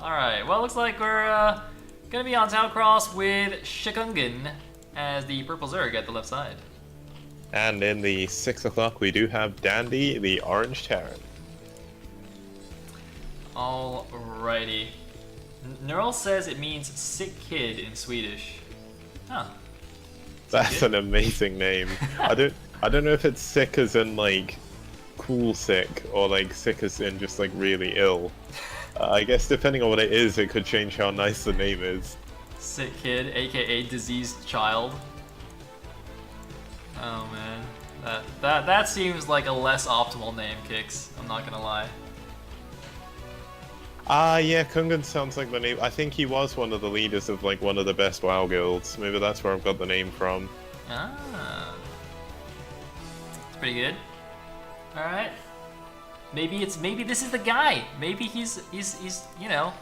Alright, well, looks like we're gonna be on Town Cross with Sjukungen as the purple Zerg at the left side. And in the 6 o'clock, we do have Dandy, the Orange Terran. Alrighty. Neural says it means sick kid in Swedish. Huh. That's an amazing name. I don't know if it's sick as in like cool sick or like sick as in just like really ill. I guess depending on what it is, it could change how nice the name is. Sick kid, aka diseased child. Oh man, that seems like a less optimal name, Kix. I'm not gonna lie. Yeah, Kungan sounds like the name. I think he was one of the leaders of like one of the best WoW guilds. Maybe that's where I've got the name from. Ah, it's pretty good. All right. Maybe this is the guy. Maybe he's you know,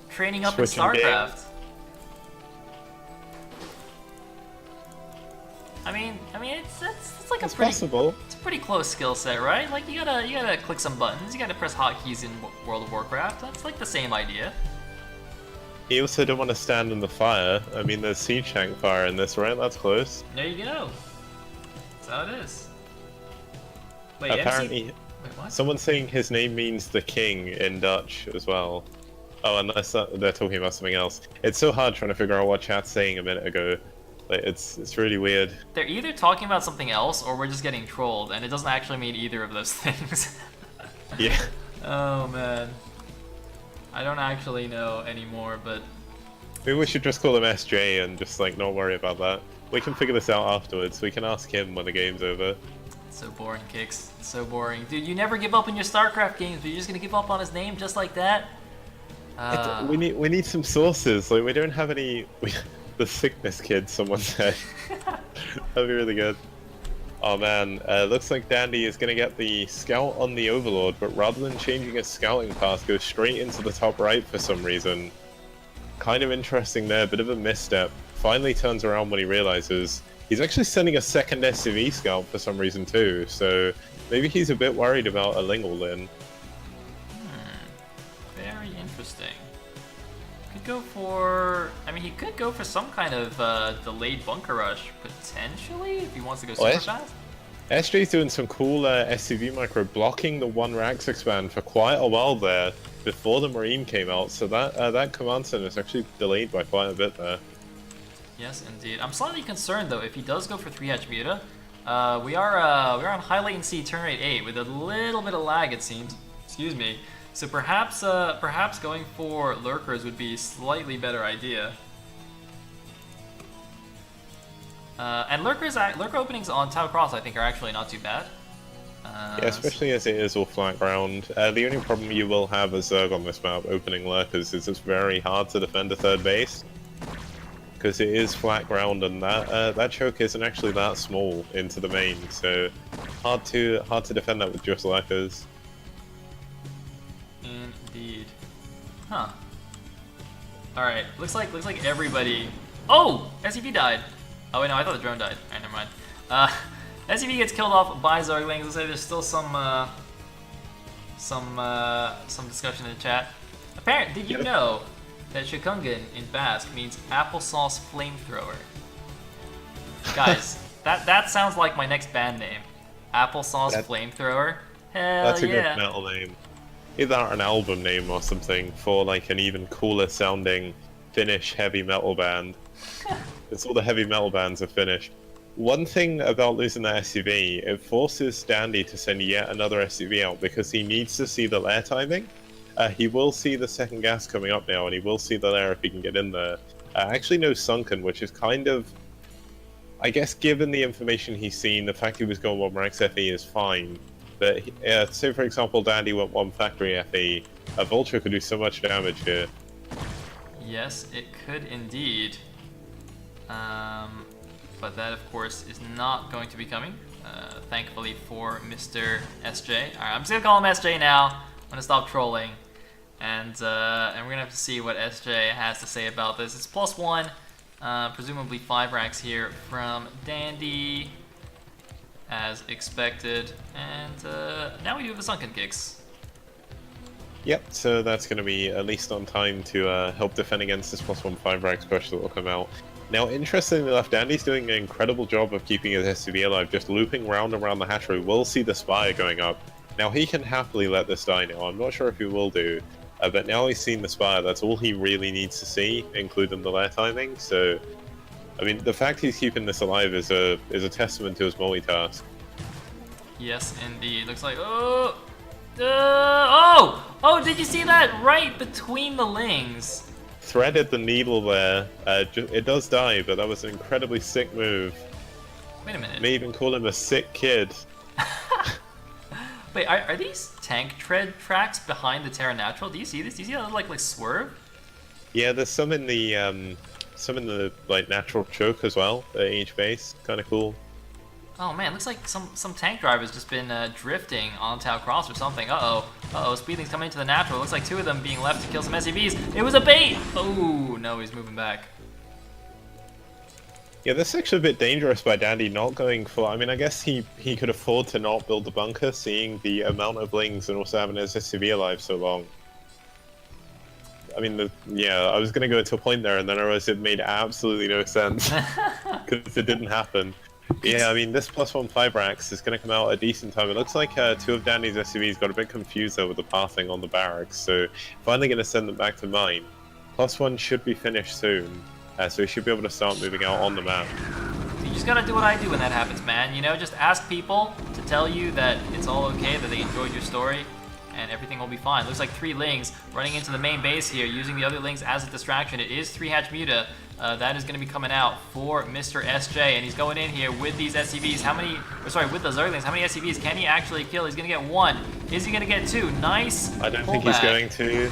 training up Switching in StarCraft. I mean, it's like It's possible. It's a pretty close skill set, right? Like you gotta click some buttons, you gotta press hotkeys in World of Warcraft. That's like the same idea. He also don't want to stand in the fire. I mean, there's siege tank fire in this, right? That's close. There you go. That's how it is. Wait, Apparently, Wait, what? someone's saying his name means the king in Dutch as well. Oh, unless they're talking about something else. It's so hard trying to figure out what chat's saying a minute ago. Like, it's really weird. They're either talking about something else or we're just getting trolled, and it doesn't actually mean either of those things. Yeah. Oh man. I don't actually know anymore, but Maybe we should just call him SJ and just like not worry about that. We can figure this out afterwards. We can ask him when the game's over. it's so boring, Kix. It's so boring. Dude, you never give up in your StarCraft games, but you're just gonna give up on his name just like that? We need some sources. Like we don't have any. The sickness kid, someone said. That'd be really good. Oh man, looks like Dandy is gonna get the scout on the Overlord, but rather than changing his scouting path, goes straight into the top right for some reason. Kind of interesting there, bit of a misstep. Finally turns around when he realizes he's actually sending a second SCV scout for some reason too, so maybe he's a bit worried about a Lingle. Very interesting. Could go for... I mean, he could go for some kind of delayed bunker rush, potentially, if he wants to go super fast. SJ's doing some cool SCV micro, blocking the 1 Rax expand for quite a while there, before the Marine came out, so that command center is actually delayed by quite a bit there. Yes, indeed. I'm slightly concerned, though, if he does go for 3-hatch Muta. We are on high latency turn rate 8, with a little bit of lag, it seems. Excuse me. So perhaps going for lurkers would be a slightly better idea. And lurker openings on Tau Cross I think are actually not too bad. Yeah, especially as it is all flat ground. The only problem you will have as Zerg on this map opening lurkers is it's very hard to defend a third base. Because it is flat ground and that choke isn't actually that small into the main, so hard to defend that with just lurkers. Indeed. Huh. Alright, looks like everybody... Oh! SCV died! Oh wait, no, I thought the drone died. Alright, never mind. SCV gets killed off by Zerglings. Let's say there's still some discussion in the chat. Apparently, did you know that Sjukungen in Basque means applesauce flamethrower? Guys, that sounds like my next band name. Applesauce flamethrower? Hell That's a yeah. good metal name. Either an album name or something for like an even cooler sounding Finnish heavy metal band. It's all the heavy metal bands are Finnish. One thing about losing the SCV, it forces Dandy to send yet another SCV out because he needs to see the lair timing. He will see the second gas coming up now, and he will see the lair if he can get in there. Actually no Sunken, which is kind of... I guess given the information he's seen, the fact he was going 1 Rax FE is fine. But say for example Dandy went 1 factory FE, a Vulture could do so much damage here. Yes, it could indeed. But that, of course, is not going to be coming. Thankfully for Mr. SJ. Alright, I'm just gonna call him SJ now. I'm gonna stop trolling. And we're gonna have to see what SJ has to say about this. It's +1, presumably 5 racks here from Dandy, as expected. And now we do have the Sunken Kicks. Yep, so that's going to be at least on time to help defend against this +1 5-rags push that will come out. Now, interestingly enough, Dandy's doing an incredible job of keeping his SCV alive, just looping round and around the hatchery. We'll see the Spire going up. Now, he can happily let this die now. I'm not sure if he will do, but now he's seen the Spire. That's all he really needs to see, including the lair timing. So, I mean, the fact he's keeping this alive is a testament to his multitask. Yes, indeed. Looks like oh! Did you see that? Right between the lings. Threaded the needle there. It does die, but that was an incredibly sick move. Wait a minute. May even call him a sick kid. Wait, are these tank tread tracks behind the Terra Natural? Do you see this? Do you see that like swerve? Yeah, there's some in the like natural choke as well at each base. Kind of cool. Oh man, looks like some tank driver's just been drifting on Tau Cross or something. Uh-oh, Speedling's coming into the natural. Looks like 2 of them being left to kill some SCVs. It was a bait! Oh, no, he's moving back. Yeah, this is actually a bit dangerous by Dandy not going for... I mean, I guess he could afford to not build the bunker, seeing the amount of lings and also having his SCV alive so long. I mean, I was going to go to a point there, and then I realized it made absolutely no sense. Because it didn't happen. Yeah, I mean, this +1 5-rags is going to come out at a decent time. It looks like 2 of Dandy's SCVs got a bit confused there with the pathing on the barracks, so finally going to send them back to mine. +1 should be finished soon, so he should be able to start moving out on the map. You just gotta do what I do when that happens, man. You know, just ask people to tell you that it's all okay, that they enjoyed your story, and everything will be fine. Looks like 3 lings running into the main base here, using the other lings as a distraction. It is 3-hatch Muta. That is going to be coming out for Mr. SJ, and he's going in here with these SCVs. With the Zerglings, how many SCVs can he actually kill? He's going to get 1. Is he going to get 2? Nice. I don't think he's going to.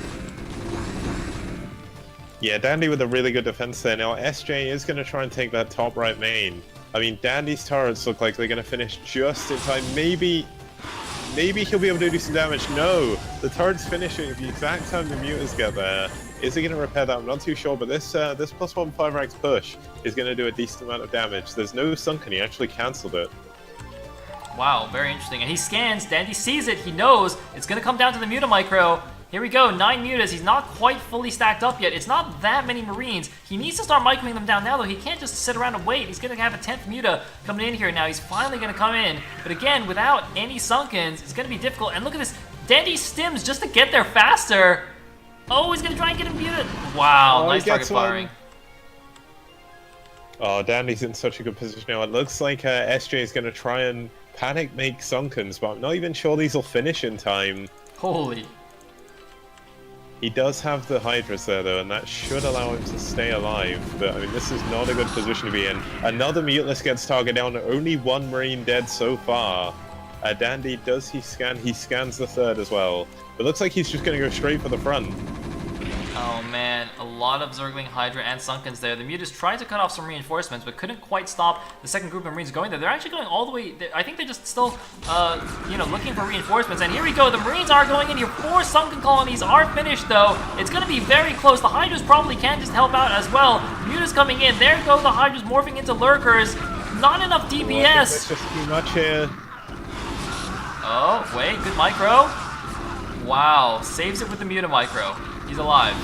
Yeah, Dandy with a really good defense there. Now, SJ is going to try and take that top right main. I mean, Dandy's turrets look like they're going to finish just in time. Maybe he'll be able to do some damage. No, the turret's finishing at the exact time the mutas get there. Is he going to repair that? I'm not too sure, but this +1 5-rags push is going to do a decent amount of damage. There's no sunken, he actually cancelled it. Wow, very interesting. And he scans, Dandy sees it, he knows it's going to come down to the Muta Micro. Here we go, 9 mutas. He's not quite fully stacked up yet. It's not that many Marines. He needs to start microing them down now, though. He can't just sit around and wait. He's going to have a 10th muta coming in here now. He's finally going to come in. But again, without any sunkens, it's going to be difficult. And look at this. Dandy stims just to get there faster. Oh, he's going to try and get him muted. Wow, nice target firing. Oh, Dandy's in such a good position now. It looks like SJ is going to try and panic make sunkens, but I'm not even sure these will finish in time. Holy. He does have the Hydras there, though, and that should allow him to stay alive. But, I mean, this is not a good position to be in. Another Muteless gets targeted down. Only 1 Marine dead so far. Dandy, does he scan? He scans the 3rd as well. It looks like he's just going to go straight for the front. Oh man, a lot of Zergling, Hydra, and Sunkens there. The Mutas tried to cut off some reinforcements, but couldn't quite stop the second group of Marines going there. They're actually going all the way. I think they're just still, looking for reinforcements. And here we go. The Marines are going in here. 4 Sunken colonies are finished, though. It's going to be very close. The Hydras probably can just help out as well. Mutas coming in. There go the Hydras morphing into Lurkers. Not enough DPS. Oh, that's just too much here. Oh, wait. Good micro. Wow. Saves it with the Muta micro. He's alive.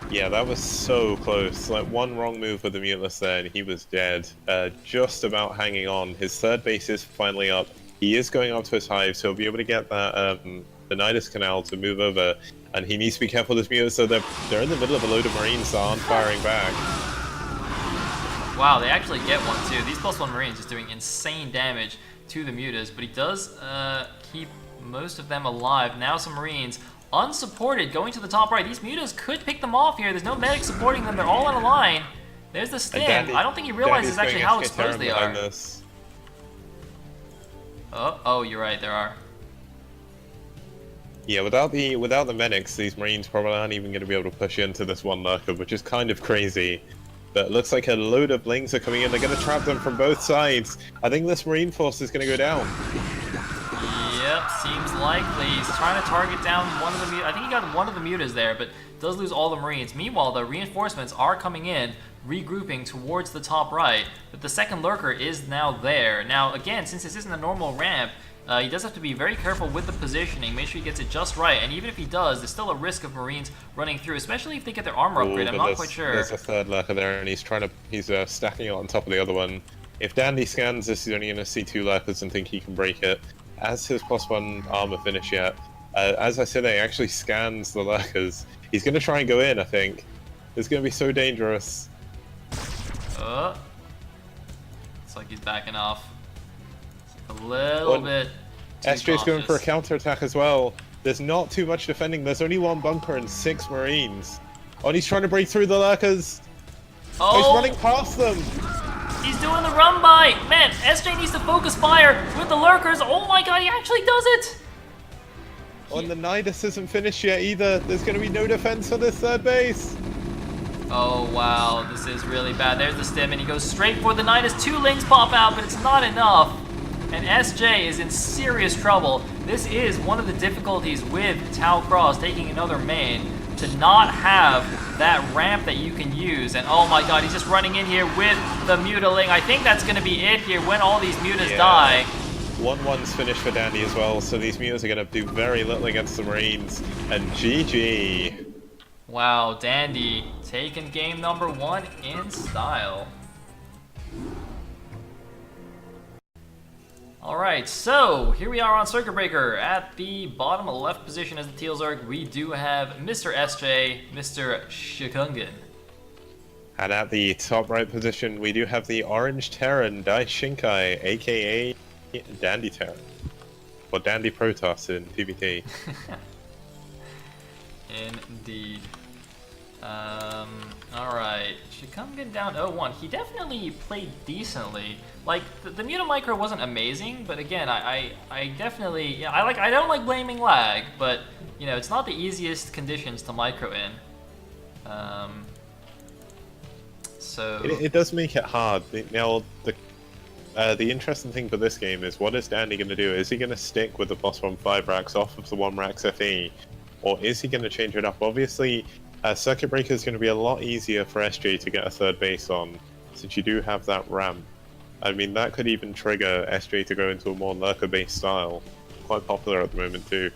Yeah, that was so close. Like, one wrong move with the Muteless there, and he was dead. Just about hanging on. His 3rd base is finally up. He is going up to his hive, so he'll be able to get that the Nidus Canal to move over. And he needs to be careful with his Mutas, so they're in the middle of a load of Marines that aren't firing back. Wow, they actually get one too. These +1 Marines is doing insane damage to the Mutas, but he does keep most of them alive. Now some Marines unsupported, going to the top right. These Mutas could pick them off here. There's no medic supporting them. They're all on a line. There's the stim. I don't think he realizes actually how exposed they are. Oh, you're right. There are. Yeah, without the medics, these Marines probably aren't even going to be able to push into this one lurker, which is kind of crazy. But it looks like a load of Blings are coming in. They're going to trap them from both sides. I think this Marine force is going to go down. Yep, seems likely. He's trying to target down one of the Mutas. I think he got one of the Mutas there, but does lose all the Marines. Meanwhile, the reinforcements are coming in, regrouping towards the top right, but the second lurker is now there. Now, again, since this isn't a normal ramp, He does have to be very careful with the positioning, make sure he gets it just right, and even if he does, there's still a risk of Marines running through, especially if they get their armor upgrade. I'm not quite sure. There's a third lurker there, and he's stacking it on top of the other one. If Dandy scans this, he's only going to see 2 lurkers and think he can break it. As his +1 armor finish yet, as I said, he actually scans the lurkers. He's going to try and go in, I think. It's going to be so dangerous. Looks like he's backing off. A little bit too SJ's going for a cautious. counter-attack as well. There's not too much defending. There's only 1 bunker and 6 Marines. Oh, and he's trying to break through the lurkers. Oh, he's running past them. He's doing the run by. Man, SJ needs to focus fire with the lurkers. Oh my god, he actually does it. Oh, and the Nidus isn't finished yet either. There's going to be no defense for this third base. Oh wow, this is really bad. There's the stim and he goes straight for the Nidus. 2 lings pop out, but it's not enough. And SJ is in serious trouble. This is one of the difficulties with Tau Cross taking another main, to not have that ramp that you can use. And oh my god, he's just running in here with the Mutaling. I think that's going to be it here when all these Mutas die. 1-1's finished for Dandy as well, so these Mutas are going to do very little against the Marines. And GG. Wow, Dandy taking game number 1 in style. Alright, so here we are on Circuit Breaker. At the bottom left position as the Teal Zerg, we do have Mr. SJ, Mr. Sjukungen. And at the top right position, we do have the Orange Terran, Dai Shinkai, aka Dandy Terran. Or Dandy Protoss in TvT. Indeed. Alright, Sjukungen down 0-1. He definitely played decently. Like, the Muta Micro wasn't amazing, but again, I definitely, yeah, I don't like blaming lag, but, you know, it's not the easiest conditions to micro in. So... It does make it hard. Now, the interesting thing for this game is, what is Dandy going to do? Is he going to stick with the +1 5 racks off of the 1 racks FE? Or is he going to change it up? Obviously, Circuit Breaker is going to be a lot easier for SJ to get a third base on, since you do have that ramp. I mean, that could even trigger SJ to go into a more lurker-based style. Quite popular at the moment, too.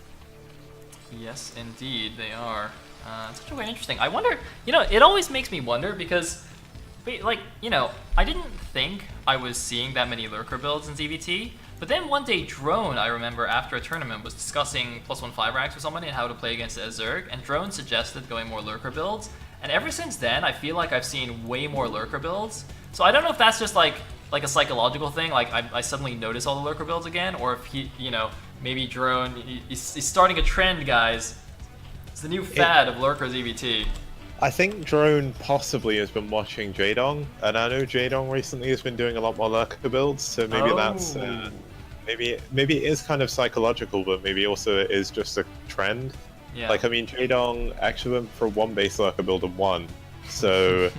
Yes, indeed, they are. It's actually quite interesting. I wonder, you know, it always makes me wonder because, like, you know, I didn't think I was seeing that many lurker builds in ZVT, but then one day Drone, I remember, after a tournament, was discussing +1 5 racks with someone and how to play against a Zerg, and Drone suggested going more lurker builds, and ever since then, I feel like I've seen way more lurker builds. So I don't know if that's just like a psychological thing, like I suddenly notice all the lurker builds again, or if he, you know, maybe Drone, he's starting a trend, guys. It's the new fad of lurker ZVT. I think Drone possibly has been watching Jadong, and I know Jadong recently has been doing a lot more lurker builds, so maybe that's maybe it is kind of psychological, but maybe also it is just a trend. Yeah. Like, I mean, Jadong actually went for a 1 base lurker build and won. So,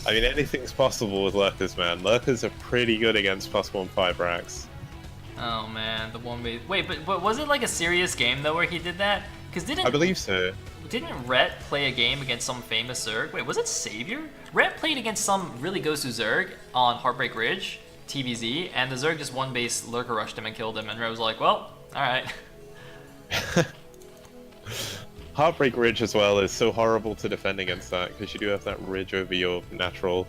I mean, anything's possible with lurkers, man. Lurkers are pretty good against +1 5 racks. Oh man, the 1 base. Wait, but was it like a serious game though where he did that? Because I believe so. Didn't Rhett play a game against some famous Zerg? Wait, was it Savior? Rhett played against some really gosu Zerg on Heartbreak Ridge, TvZ, and the Zerg just 1 base lurker rushed him and killed him, and Rhett was like, well, alright. Heartbreak Ridge as well is so horrible to defend against that, because you do have that ridge over your natural.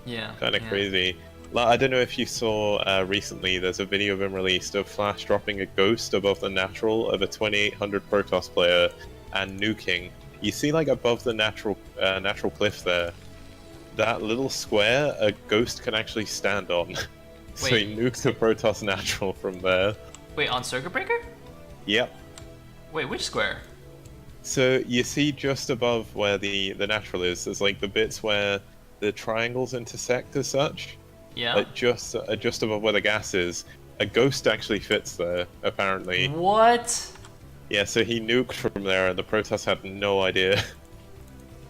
Yeah. Kind of crazy. Like, I don't know if you saw recently, there's a video been released of Flash dropping a ghost above the natural of a 2800 Protoss player and nuking. You see, like, above the natural cliff there, that little square a ghost can actually stand on. So he nukes a Protoss natural from there. Wait, on Circuit Breaker? Yep. Wait, which square? So you see just above where the natural is, there's like the bits where the triangles intersect as such. Yeah. Like just above where the gas is. A ghost actually fits there, apparently. What? Yeah, so he nuked from there and the Protoss had no idea.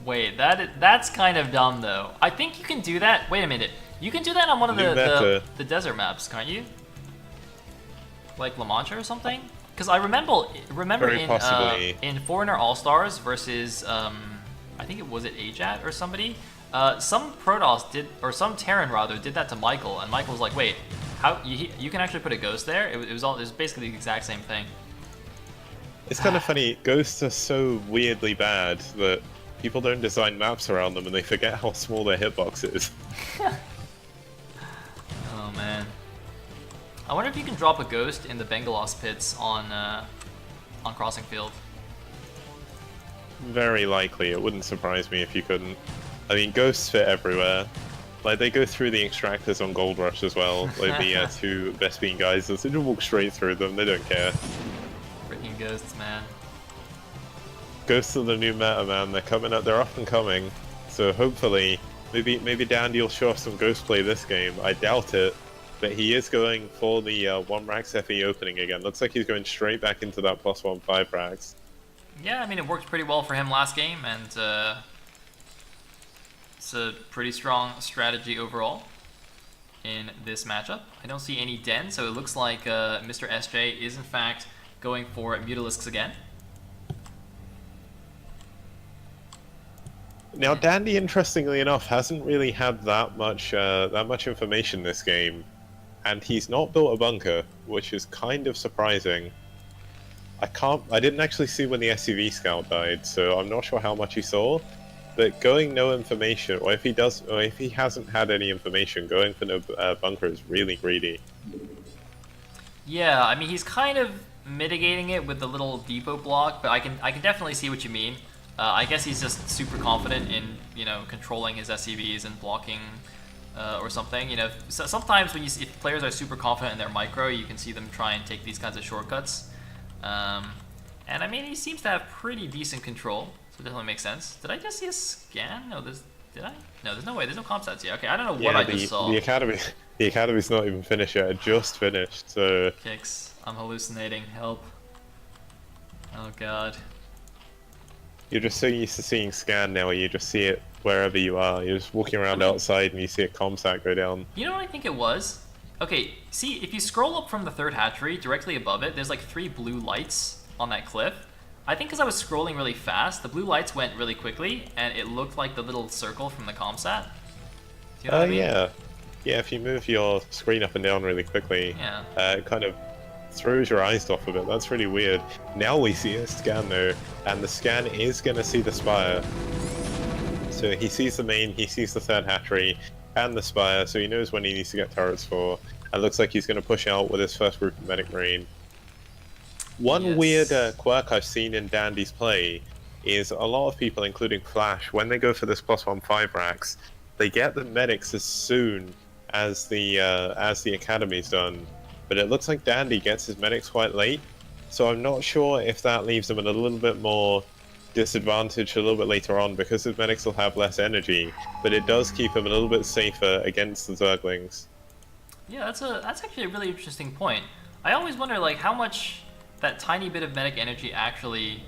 Wait, that's kind of dumb though. I think you can do that. Wait a minute. You can do that on one of the desert maps, can't you? Like La Mancha or something? Because I remember in Foreigner All-Stars versus I think it was Ajat or somebody. Some Protoss did, or some Terran rather, did that to Michael, and Michael was like, "Wait, How you can actually put a ghost there? It was basically the exact same thing. It's kind of funny. Ghosts are so weirdly bad that people don't design maps around them, and they forget how small their hitbox is. Oh man. I wonder if you can drop a ghost in the Bengalos pits on Crossing Field. Very likely. It wouldn't surprise me if you couldn't. I mean, ghosts fit everywhere. Like, they go through the extractors on Gold Rush as well. Like, the two Vespine guys, they just walk straight through them. They don't care. Freaking ghosts, man. Ghosts are the new meta, man. They're coming up. They're up and coming. So hopefully, maybe Dandy will show us some ghost play this game. I doubt it, but he is going for the 1 Rax FE opening again. Looks like he's going straight back into that +1 5 Rax. Yeah, I mean, it worked pretty well for him last game, and it's a pretty strong strategy overall in this matchup. I don't see any Den, so it looks like Mr. SJ is in fact going for Mutalisks again. Now, Dandy, interestingly enough, hasn't really had that much information this game, and he's not built a bunker, which is kind of surprising. I didn't actually see when the SCV scout died, so I'm not sure how much he saw. But going no information, or if he hasn't had any information, going for no bunker is really greedy. Yeah, I mean, he's kind of mitigating it with the little depot block, but I can definitely see what you mean. I guess he's just super confident in, you know, controlling his SCVs and blocking or something. You know, so sometimes when if players are super confident in their micro, you can see them try and take these kinds of shortcuts. And I mean, he seems to have pretty decent control, so it definitely makes sense. Did I just see a scan? No, did I? No, there's no way. There's no comp stats yet. Okay, I don't know what I just saw. The academy's not even finished yet. It just finished. So Kicks. I'm hallucinating. Help. Oh god. You're just so used to seeing scan now, where you just see it wherever you are. You're just walking around outside and you see a comsat go down. You know what I think it was? Okay, see, if you scroll up from the 3rd hatchery, directly above it, there's like 3 blue lights on that cliff. I think because I was scrolling really fast, the blue lights went really quickly, and it looked like the little circle from the comsat. Do you know what I mean? Yeah. Yeah, if you move your screen up and down really quickly, it kind of throws your eyes off of it. That's really weird. Now we see a scan though, and the scan is going to see the spire. So he sees the main, he sees the 3rd hatchery, and the spire, so he knows when he needs to get turrets for. And looks like he's going to push out with his first group of medic marine. One weird quirk I've seen in Dandy's play is a lot of people, including Flash, when they go for this +1 5 Rax, they get the medics as soon as the academy's done. But it looks like Dandy gets his medics quite late, so I'm not sure if that leaves him at a little bit more disadvantage a little bit later on, because his medics will have less energy, but it does keep him a little bit safer against the Zerglings. Yeah, that's actually a really interesting point. I always wonder like how much that tiny bit of medic energy actually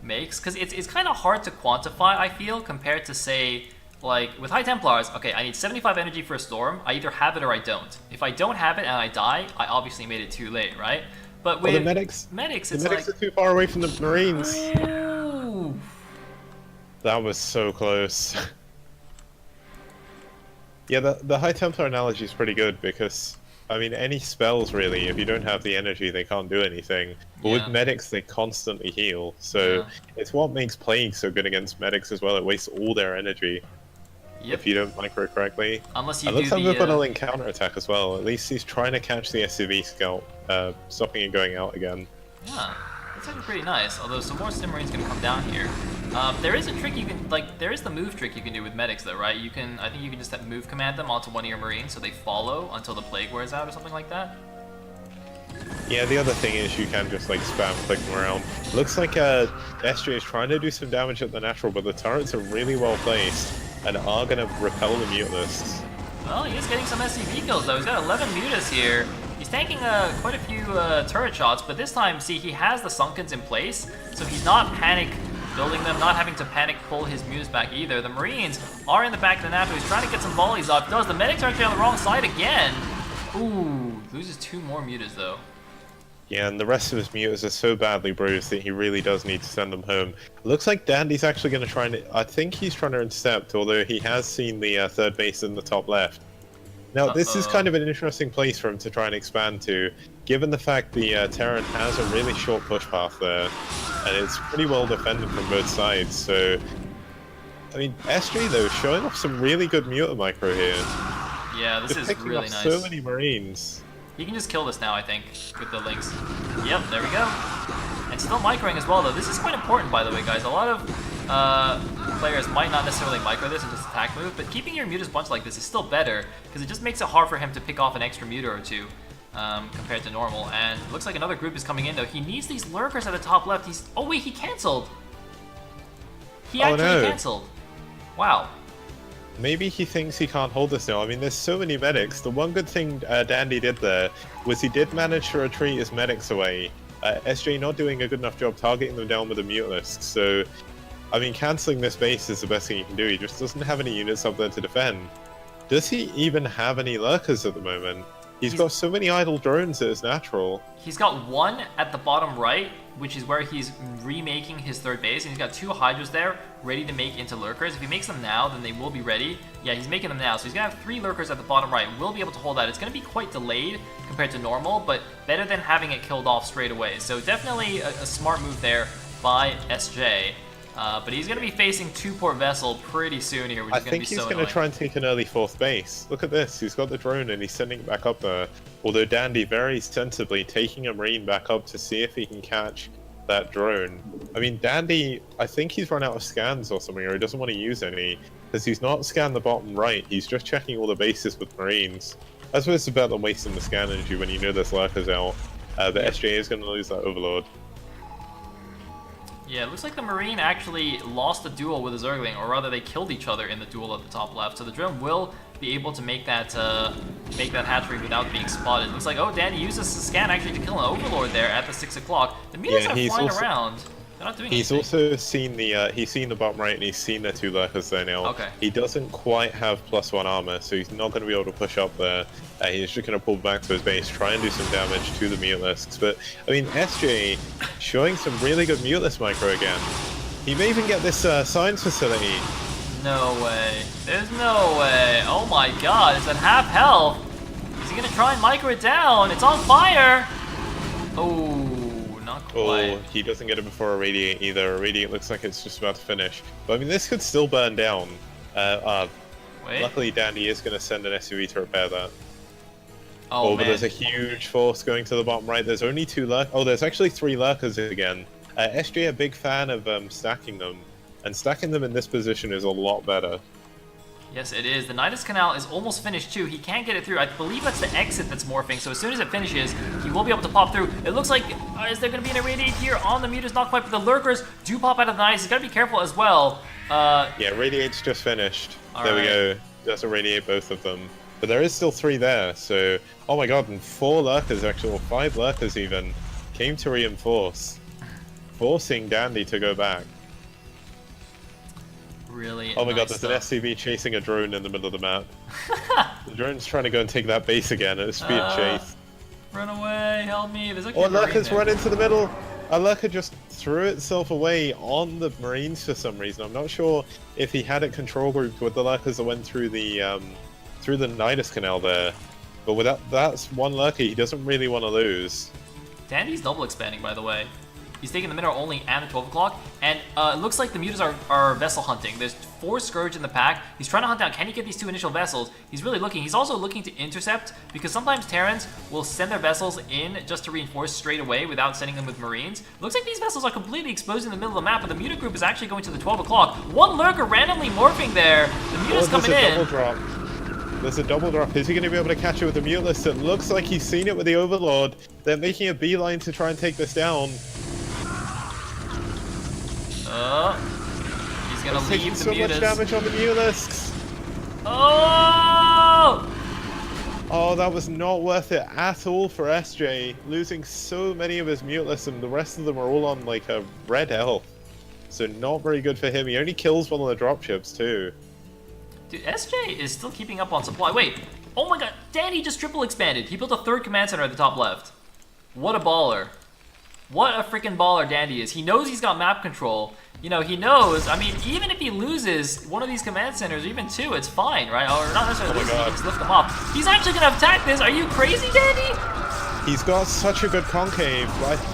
makes, because it's kind of hard to quantify, I feel, compared to, say, like with High Templars. Okay, I need 75 energy for a storm. I either have it or I don't. If I don't have it and I die, I obviously made it too late, right? But with the medics it's are too far away from the Marines. Ooh. That was so close. Yeah, the High Templar analogy is pretty good, because I mean, any spells really, if you don't have the energy, they can't do anything. But with medics, they constantly heal. So it's what makes Plague so good against medics as well. It wastes all their energy if you don't micro correctly. Unless you do the... It looks like we've got a link counter-attack as well. At least he's trying to catch the SCV scout, stopping it going out again. Yeah, that's actually pretty nice. Although some more Stim Marines gonna come down here. There is a trick you can, like, there is the move trick you can do with medics though, right? You can, I think you can just move command them onto one of your Marines so they follow until the plague wears out or something like that. Yeah, the other thing is you can just like spam click them around. Looks like SJ is trying to do some damage at the natural, but the turrets are really well placed and are going to repel the Mutalisks. Well, he is getting some SCV kills though. He's got 11 Mutas here. He's tanking quite a few turret shots, but this time, see, he has the Sunkens in place, so he's not panic building them, not having to panic pull his Mutas back either. The Marines are in the back of the natural. He's trying to get some volleys off. Does the medics are actually on the wrong side again? Ooh, loses 2 more Mutas though. Yeah, and the rest of his Mutas are so badly bruised that he really does need to send them home. Looks like Dandy's actually going to try and... I think he's trying to intercept, although he has seen the 3rd base in the top left. Now, this is kind of an interesting place for him to try and expand to, given the fact the Terran has a really short push path there, and it's pretty well defended from both sides, so... I mean, SJ, though, showing off some really good muta micro here. Yeah, this is really nice. So many Marines. He can just kill this now, I think, with the links. Yep, there we go. And still microing as well, though. This is quite important, by the way, guys. A lot of players might not necessarily micro this and just attack move, but keeping your mutas bunched like this is still better, because it just makes it hard for him to pick off an extra muta or two compared to normal. And it looks like another group is coming in, though. He needs these lurkers at the top left. He's... Oh, wait, he canceled. He actually canceled. Wow. Maybe he thinks he can't hold this now. I mean, there's so many medics. The one good thing Dandy did there was he did manage to retreat his medics away. SJ not doing a good enough job targeting them down with the Mutalisk. So, I mean, cancelling this base is the best thing he can do. He just doesn't have any units up there to defend. Does he even have any lurkers at the moment? He's got so many idle drones that it's natural. He's got one at the bottom right, which is where he's remaking his third base, and he's got two Hydras there ready to make into lurkers. If he makes them now, then they will be ready. Yeah, he's making them now, so he's gonna have 3 lurkers at the bottom right. Will be able to hold that. It's gonna be quite delayed compared to normal, but better than having it killed off straight away. So definitely a smart move there by SJ. But he's going to be facing 2-port vessel pretty soon here, which is going to be so annoying. I think he's going to try and take an early 4th base. Look at this. He's got the drone and he's sending it back up there. Although Dandy very sensibly taking a Marine back up to see if he can catch that drone. I mean, Dandy, I think he's run out of scans or something, or he doesn't want to use any. Because he's not scanned the bottom right. He's just checking all the bases with Marines. I suppose it's better than wasting the scan energy when you know there's lurkers out. But SJ is going to lose that Overlord. Yeah, it looks like the Marine actually lost the duel with the Zergling, or rather they killed each other in the duel at the top left. So the drone will be able to make that hatchery without being spotted. It looks like, oh, Danny uses the scan actually to kill an Overlord there at the 6 o'clock. The mutas are flying around. They're not doing anything. He's also seen the bottom right and he's seen the 2 lurkers there now. Okay. He doesn't quite have +1 armor, so he's not going to be able to push up there. He's just going to pull back to his base, try and do some damage to the Mutalisks. But, I mean, SJ showing some really good Mutalisk micro again. He may even get this science facility. No way. There's no way. Oh my god, it's at half health. Is he going to try and micro it down? It's on fire. Oh, not quite. Oh, he doesn't get it before a Radiate either. A Radiate looks like it's just about to finish. But, I mean, this could still burn down. Luckily, Dandy is going to send an SUV to repair that. Oh, but there's a huge force going to the bottom right. There's only 2 lurkers. Oh, there's actually 3 lurkers again. SJ a big fan of stacking them. And stacking them in this position is a lot better. Yes, it is. The Nidus Canal is almost finished too. He can't get it through. I believe that's the exit that's morphing. So as soon as it finishes, he will be able to pop through. It looks like, is there going to be an Irradiate here on the Mutas? Not quite, but the Lurkers do pop out of the Nidus. He's got to be careful as well. Yeah, Radiate's just finished. There we go. Just Irradiate both of them. But there is still 3 there, so... Oh my god, and 4 lurkers actually, or 5 lurkers even, came to reinforce. Forcing Dandy to go back. Really Oh my god, nice there's stuff. an SCV chasing a drone in the middle of the map. The drone's trying to go and take that base again, and it's being chased. Run away, help me. There's actually Oh, lurkers run into the middle! A lurker just threw itself away on the Marines for some reason. I'm not sure if he had it control grouped with the lurkers that went through the Nidus Canal there. But without that's one lurker he doesn't really want to lose. Dandy's double expanding, by the way. He's taking the mineral only and the 12 o'clock, and it looks like the mutas are vessel hunting. There's 4 Scourge in the pack. He's trying to hunt down, can he get these 2 initial vessels? He's really looking. He's also looking to intercept, because sometimes Terrans will send their vessels in just to reinforce straight away without sending them with Marines. Looks like these vessels are completely exposed in the middle of the map, but the muta group is actually going to the 12 o'clock. One lurker randomly morphing there. The muta's coming in. Double drop. There's a double drop. Is he going to be able to catch it with the Mutalist? It looks like he's seen it with the Overlord. They're making a beeline to try and take this down. He's gonna leave the so mutas. Much damage on the Mutalisks. Oh! Oh, that was not worth it at all for SJ. Losing so many of his Mutalisks, and the rest of them are all on like a red health. So not very good for him. He only kills one of the dropships too. Dude, SJ is still keeping up on supply. Wait, oh my god, Danny just triple expanded. He built a 3rd command center at the top left. What a baller. What a freaking baller Dandy is. He knows he's got map control. You know, he knows, I mean, even if he loses one of these command centers, or even two, it's fine, right? Or not necessarily lose, he can just lift them up. He's actually gonna attack this. Are you crazy, Dandy? He's got such a good concave.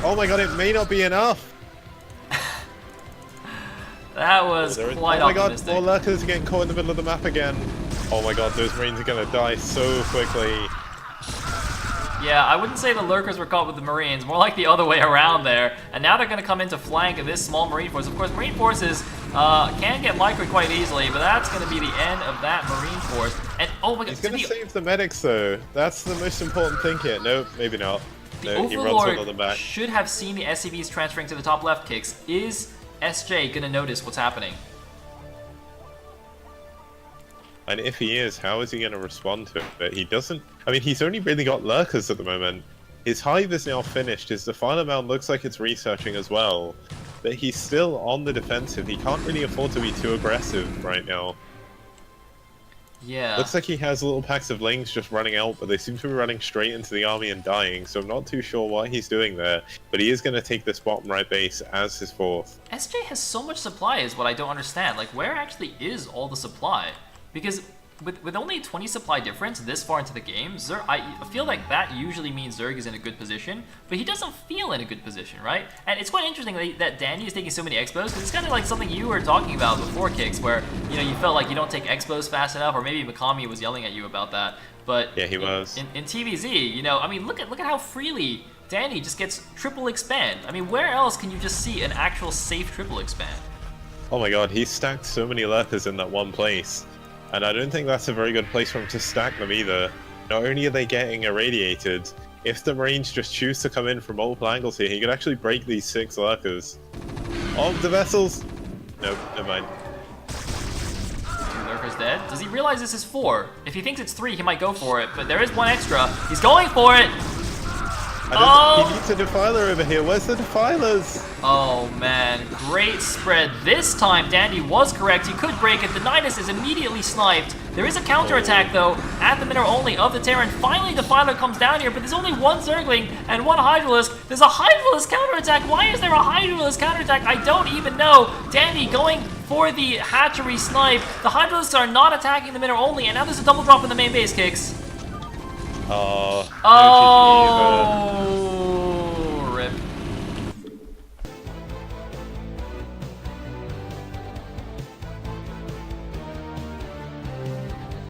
Oh my god, it may not be enough. That was quite optimistic. Oh my god, more lurkers are getting caught in the middle of the map again. Oh my god, those Marines are gonna die so quickly. Yeah, I wouldn't say the lurkers were caught with the Marines, more like the other way around there. And now they're going to come into flank of this small Marine force. Of course, Marine forces can get microed quite easily, but that's going to be the end of that Marine force. And oh my god, he's going to save the medics though. That's the most important thing here. No, maybe not. No, he runs one of them back. Should have seen the SCVs transferring to the top left kicks. Is SJ going to notice what's happening? And if he is, how is he going to respond to it? But he doesn't. I mean, he's only really got lurkers at the moment. His hive is now finished. His Defiler Mound looks like it's researching as well. But he's still on the defensive. He can't really afford to be too aggressive right now. Yeah. Looks like he has little packs of lings just running out, but they seem to be running straight into the army and dying, so I'm not too sure what he's doing there. But he is going to take this bottom right base as his fourth. SJ has so much supply is what I don't understand. Like, where actually is all the supply? Because with only a 20 supply difference this far into the game, I feel like that usually means Zerg is in a good position, but he doesn't feel in a good position, right? And it's quite interesting that Danny is taking so many expos, because it's kind of like something you were talking about before, Kicks, where, you know, you felt like you don't take expos fast enough, or maybe Mikami was yelling at you about that. But yeah, he was. In TvZ, you know, I mean, look at how freely Danny just gets triple expand. I mean, where else can you just see an actual safe triple expand? Oh my god, he stacked so many lurkers in that one place. And I don't think that's a very good place for him to stack them either. Not only are they getting irradiated, if the Marines just choose to come in from multiple angles here, he could actually break these 6 lurkers. Oh, the vessels! Nope, never mind. 2 lurkers dead. Does he realize this is 4? If he thinks it's 3, he might go for it, but there is 1 extra. He's going for it! He needs a Defiler over here. Where's the Defilers? Oh man, great spread. This time Dandy was correct. He could break it. The Nidus is immediately sniped. There is a counterattack though at the middle only of the Terran. Finally Defiler comes down here, but there's only 1 Zergling and 1 Hydralisk. There's a Hydralisk counterattack. Why is there a Hydralisk counterattack? I don't even know. Dandy going for the hatchery snipe. The Hydralisks are not attacking the middle only, and now there's a double drop in the main base, Kicks. Oh. Oh.